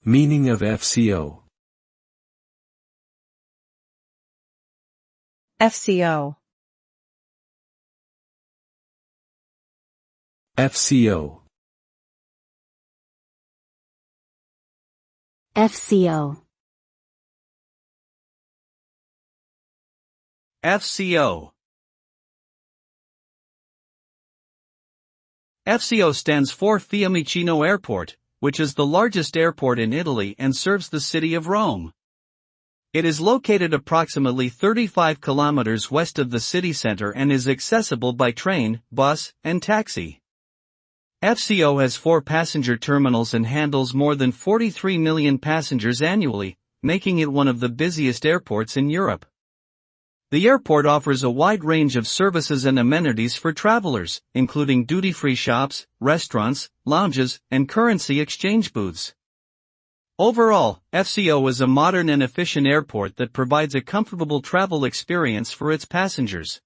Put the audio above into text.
Meaning of FCO. FCO. FCO. FCO. FCO. FCO stands for Fiumicino Airport, which is the largest airport in Italy and serves the city of Rome. It is located approximately 35 kilometers west of the city center and is accessible by train, bus, and taxi. FCO has 4 passenger terminals and handles more than 43 million passengers annually, making it one of the busiest airports in Europe. The airport offers a wide range of services and amenities for travelers, including duty-free shops, restaurants, lounges, and currency exchange booths. Overall, FCO is a modern and efficient airport that provides a comfortable travel experience for its passengers.